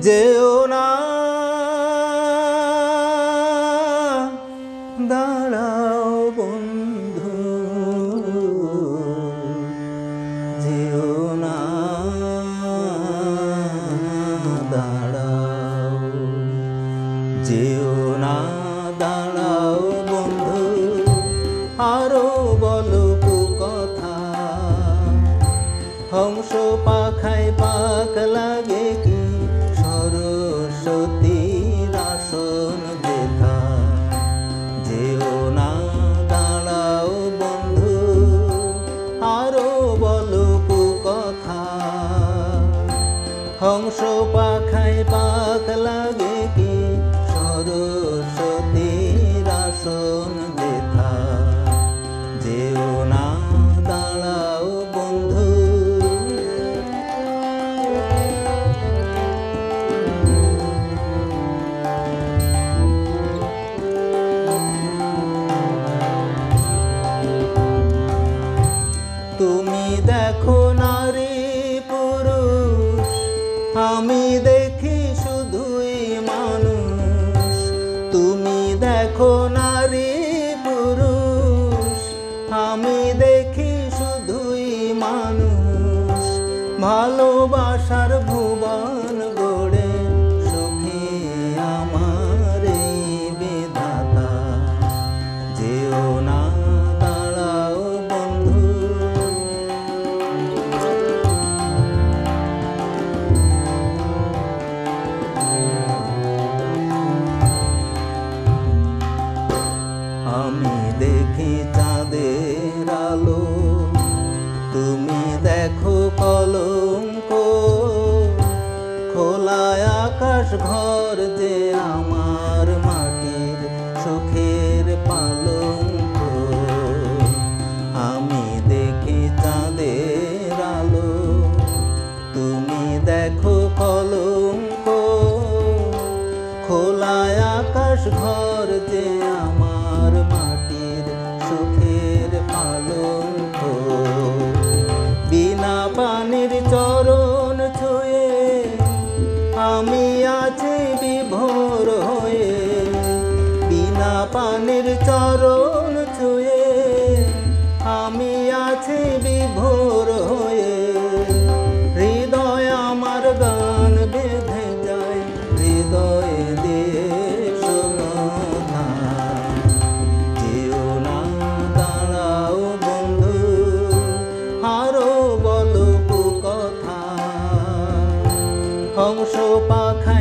যেও না দাঁড়াও বন্ধু, যেও না দাঁড়াও, যেও না দাঁড়াও বন্ধু, আরো বলো কথা। হংস পাখায় পাক লাগে কি সরস্বতীর আসন যেথা। যেও না দাঁড়াও বন্ধু, আরো বলো কথা। হংস পাখায় পাক লাগে কি সরস্বতীর আসন যেথা। যেও না দাঁড়াও বন্ধু। তুমি দেখো নারী পুরুষ, আমি দেখি শুধুই মানুষ। তুমি দেখো নারী পুরুষ, আমি দেখি শুধুই মানুষ। ভালোবাসার ভুবন গড়ে সুখী আমার এই বিধাতা। যেও না দাঁড়াও বন্ধু। আমি দেখি চাঁদের আলো, তুমি দেখো কলঙ্ক। খোলা আকাশ ঘর যে আমার মাটির সুখের পালঙ্ক। আমি দেখি চাঁদের আলো, তুমি দেখো কলঙ্ক। খোলা আকাশ ঘর যে আমার মাটির সুখের পালঙ্ক। বিনা পানির চরণ ছুঁয়ে আমি আছি বিভোর হয়ে। বিনা পানির চরণ ছুঁয়ে আমি আছি বিভোর হয়ে। হৃদয় আমার গান বেঁধে যায়, হৃদয়ে দিয়ে শোনো না। যেও না দাঁড়াও বন্ধু, আরো বলো কথা। হংস পাখায়